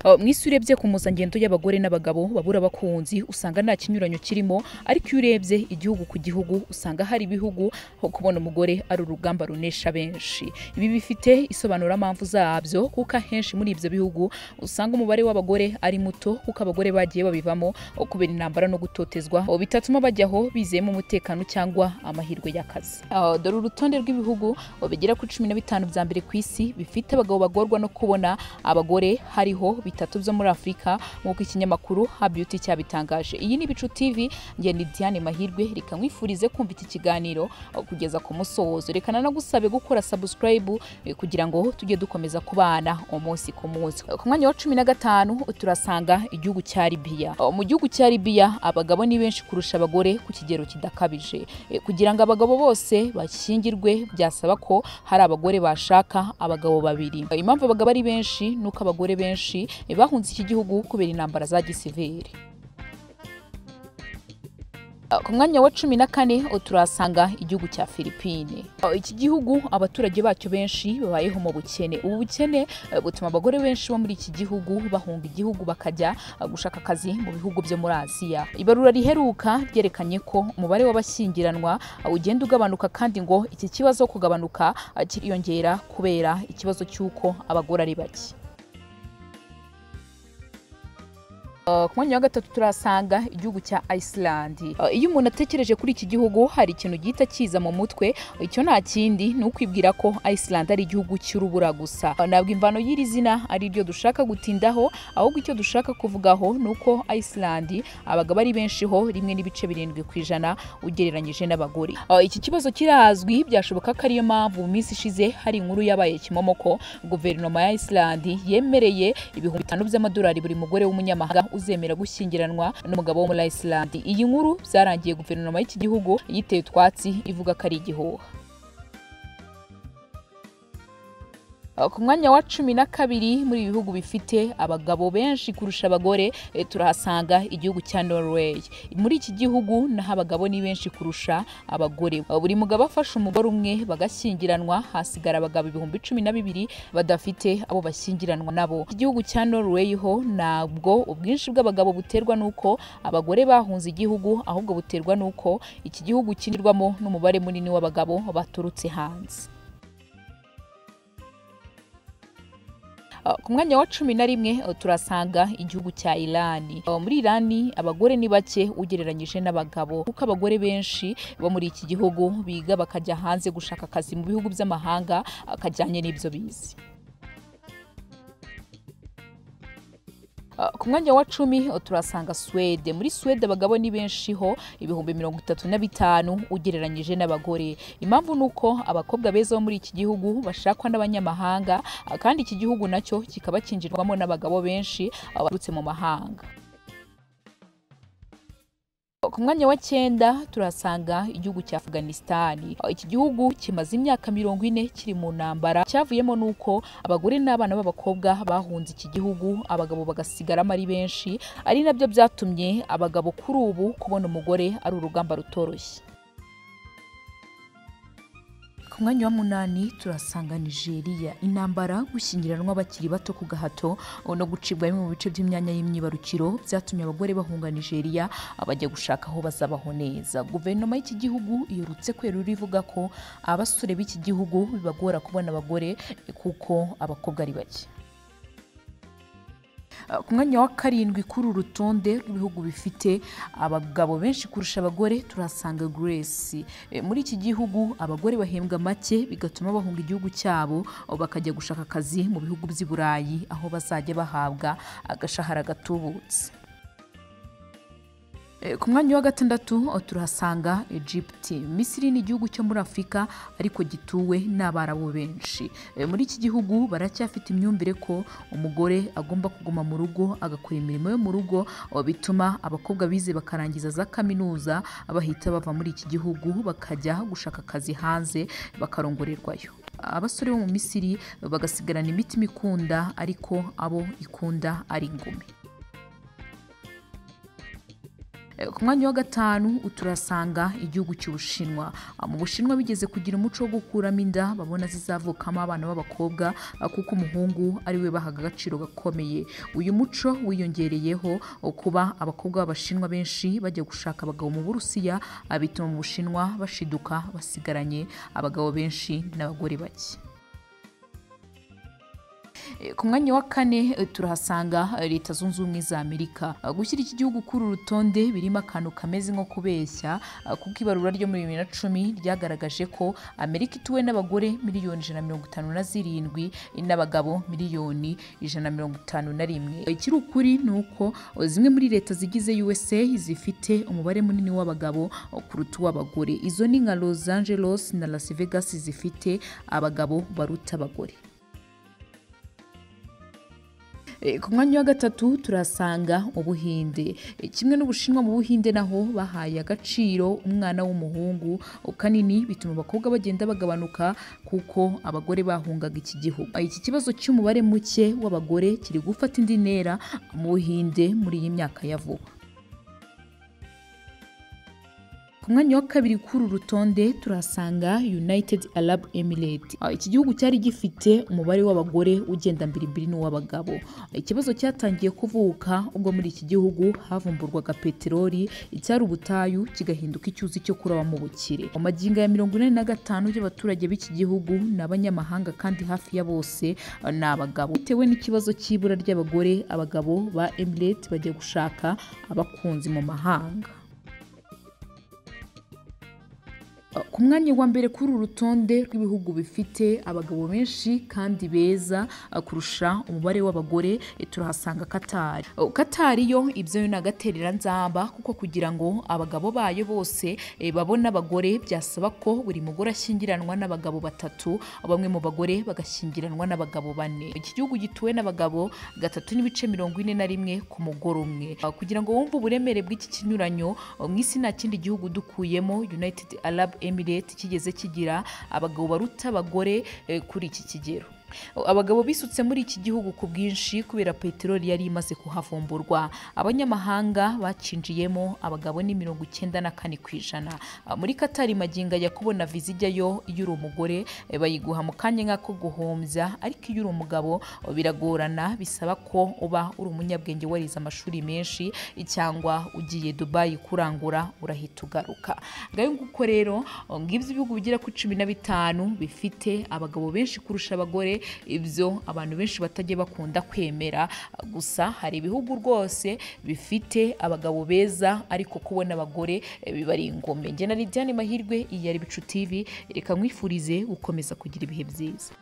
Mwisi urebye ku mpuzangendo y'abagore n'abagabo babura bakunzi usanga nta kinyuranyo kirimo, ariko iyo urebye igihugu ku gihugu usanga hari ibihugu ho kubona umugore ari urugamba runesha benshi. Ibi bifite isobanura mpamvu zabyo, kuko ahenshi muri ibyo bihugu usanga umubare w'abagore ari muto, kuko abagore bagiye babivamo kubera intambara no gutotezwa bitatuma bajyaho bizeyemo umutekano cyangwa amahirwe y'akazi. Dore urutonde rw'ibihugu bigera kuri 15 bya mbere ku isi bifite abagabo bagorwa no kubona abagore, hariho bitatu byo muri Afrika nk'uko ikinyamakuru IBICU cyabitangaje. Iyi ni IBICU TV, nge ni Diane Mahirwe, reka mwifurize kumva iki kiganiro kugeza ku musozo. Rekana no gusabe gukora subscribe kugira ngo tujye dukomeza kubana umunsi ku munsi. Ku mwanya wa 15 turasanga igihugu cya Libya. Mu gihugu cya Libya abagabo ni benshi kurusha abagore ku kigero kidakabije. Kugira ngo abagabo bose bashyingirwe byasaba ko hari abagore bashaka abagabo babiri. Impamvu abagabo ari benshi nuko abagore benshi bahunze iki gihugu kubera intambara za gisivili. Ku mwanya wa 14 turasanga igihugu cya Philippines. Iki gihugu abaturage bacyo benshi babayeho mu bukene. Ubu bukene butuma abagore benshi bo muri iki gihugu bahunga igihugu bakajya gushaka akazi mu bihugu byo muri Aziya. Ibarura riheruka ryerekanye ko umubare w'abashyingiranwa ugenda ugabanuka, kandi ngo iki kibazo kugabanuka kiriyongera kubera ikibazo cy'uko abagore ari bake. Ku mwanya wa 3 turasanga igihugu cya Iceland. Iyo umuntu atekereje kuri iki gihugu hari ikintu gihita kiza mu mutwe, icyo nta kindi ni ukwibwira ko Iceland ari igihugu cy'urubura gusa. Ntabwo imvano y'iri zina ari ryo dushaka gutindaho, ahubwo icyo dushaka kuvugaho ni uko Iceland abagabo ari benshi ho 1.7% ugereranyije n'abagore. Iki kibazo kirazwi, byashoboka ko ariyo mpamvu mu minsi ishize hari inkuru yabaye kimomoko, guverinoma ya Iceland yemereye $5,000 by'amadolari buri mugore w'umunyamahanga uzemera gushyingiranwa n'umugabo wo muri Iceland. Iyi nkuru byarangiye guverinoma y'iki gihugu yiteye utwatsi ivuga ko ari igihuha. Ku mwanya wa 12 muri ibihugu bifite abagabo benshi kurusha abagore turahasanga igihugu cya Norway. Muri iki gihugu naho abagabo ni benshi kurusha abagore. Buri mugabo afashe umugore umwe bagashyingiranwa, hasigara abagabo 12,000 badafite abo bashyingiranwa nabo. Igihugu cya Norway ho ntabwo ubwinshi bw'abagabo buterwa nuko abagore bahunze igihugu, ahubwo buterwa nuko iki gihugu kinirwamo n'umubare munini w'abagabo baturutse hanze. Ku mwanya wa 11 turasanga igihugu cya Iran. Muri Iran abagore ni bake ugereranyije n'abagabo, kuko abagore benshi bo muri iki gihugu biga bakajya hanze gushaka akazi mu bihugu by'amahanga akajyanye n'ibyo bize. Ku mwanya wa 10 turasanga Swede. Muri Swede abagabo ni benshi ho 35,000 ugereranyije n'abagore. Impamvu nuko abakobwa beza bo muri iki gihugu bashakwa n'abanyamahanga, kandi iki gihugu nacyo kikaba kinjirwamo n'abagabo benshi abaturutse mu mahanga. Ku mwanya wa 9 turasanga igihugu cya Afghanistan. Iki gihugu kimaze imyaka 40 kiri mu ntambara, cyavuyemo nuko abagore n'abana b'abakobwa bahunze iki gihugu, abagabo bagasigaramo ari benshi, ari nabyo byatumye abagabo kuri ubu kubona umugore ari urugamba rutoroshye. Ku mwanya wa 8 turasanga Nigeria. Intambara, gushyingiranwa bakiri bato ku gahato no gucibwa mu bice by'imyanya y'imyibarukiro byatumye abagore bahunga Nigeria abajya gushaka aho bazabaho neza. Guverinoma y'iki gihugu iherutse kwerura ivuga ko abasore b'iki gihugu bibagora kubona abagore kuko abakobwa ari bake. Ku mwanya wa 7 kuri urutonde rw'ibihugu bifite abagabo benshi kurusha abagore turasanga Greece. Muri iki gihugu abagore bahembwa make, bigatuma bahunga igihugu cyabo bakajya gushaka akazi mu bihugu by'i Burayi, aho bazajya bahabwa agashahara gatubutse. Ku mwanya wa 6 turahasanga Egypt. Misiri ni igihugu cyo muri Afrika ariko gituwe n'abarabu benshi. Muri iki gihugu baracyafite imyumvire ko umugore agomba kuguma mu rugo agakora imirimo yo mu rugo, bituma abakobwa bize bakarangiza za kaminuza bahita bava muri iki gihugu bakajya gushaka akazi hanze bakarongorerwayo. Abasore bo mu Misiri bagasigarana imitima ikunda, ariko abo ikunda ari ingumi. ku mwanya wa gatanu turasanga igihugu cy'Ubushinwa. Mu Bushinwa bigeze kugira umuco wo gukuramo inda babona zizavukamo abana b'abakobwa kuko umuhungu ari we bahaga agaciro gakomeye. Uyu muco wiyongereyeho kuba abakobwa b'Abashinwa benshi bajya gushaka abagabo mu Burusiya, bituma mu Bushinwa bashiduka basigaranye abagabo benshi n'abagore bake. Ku mwanya wa kane turahasanga Leta Zunze Ubumwe za Amerika. Gushyira iki gihugu kuri uru rutonde birimo akantu kameze nko kubeshya kuko ibarura ryo muri 2010 ryagaragaje ko Amerika ituwe n'abagore miliyoni 157 n'abagabo miliyoni 151. Ikiri ukuri ni uko zimwe muri leta zigize USA zifite umubare munini w'abagabo kuruta uw'abagore. Izo ni nka Los Angeles na Las Vegas zifite abagabo baruta abagore. Ku mwanya wa gatatu turasanga Ubuhinde. Kimwe n'Ubushinwa, mu Buhinde naho bahaye agaciro umwana w'umuhungu kanini, bituma abakobwa bagenda bagabanuka kuko abagore bahungaga iki gihugu. Iki kibazo cy'umubare muke w'abagore kiri gufata indi ntera mu Buhinde muri iyi myaka ya vuba. Ku mwanya wa kabiri kuri uru rutonde turasanga United Arab Emirates. Iki gihugu cyari gifite umubare w'abagore ugenda mbiri n'uw'abagabo. Ikibazo cyatangiye kuvuka ubwo muri iki gihugu havumburwaga peteroli, icyari ubutayu kigahinduka icyuzi cyo kuraba mu bukire. Mu magingo ya 45 y'abaturage b'iki gihugu n'abanyamahanga kandi hafi ya bose ni abagabo. Bitewe n'ikibazo cy'ibura ry'abagore, abagabo ba Emirates bajya gushaka abakunzi mu mahanga. Ku mwanya wa mbere kuri uru rutonde rw'ibihugu bifite abagabo benshi kandi beza kurusha umubare w'abagore turahasanga Qatar. Qatar yo ibyo ni agaterera nzamba kuko kugira ngo abagabo bayo bose babone abagore byasaba ko buri mugore ashyingiranwa n'abagabo 3, bamwe mu bagore bagashyingiranwa n'abagabo 4. Iki gihugu gituwe n'abagabo 3.41 ku mugore umwe. Kugira ngo wumve uburemere bw'iki kinyuranyo, mu isi nta kindi gihugu dukuyemo United Arab Emirates kigeze kigira abagabo baruta abagore kuri iki kigero. Abagabo bisutse muri iki gihugu ku bwinshi kubera peteroli yari imaze kuhavumburwa. Abanyamahanga bacinjiyemo abagabo ni 94%. Muri Qatar maginga ya kubona viza ijyayo iyo uri umugore bayiguha mu kanya nk'ako guhombya, ariko iyo uri umugabo biragorana, bisaba ko uba uri umunyabwenge warize amashuri menshi cyangwa ugiye Dubai kurangura urahita ugaruka. Ngayo nguko rero ngibyo ibihugu bigira ku 15 bifite abagabo benshi kurusha abagore. Ibyo abantu benshi batajye bakunda kwemera, gusa hari ibihugu rwose bifite abagabo beza ariko kubona abagore bibari ingome. Njye na Lidiane Mahirwe, iyi ari IBICU TV, reka mwifurize gukomeza kugira ibihe byiza.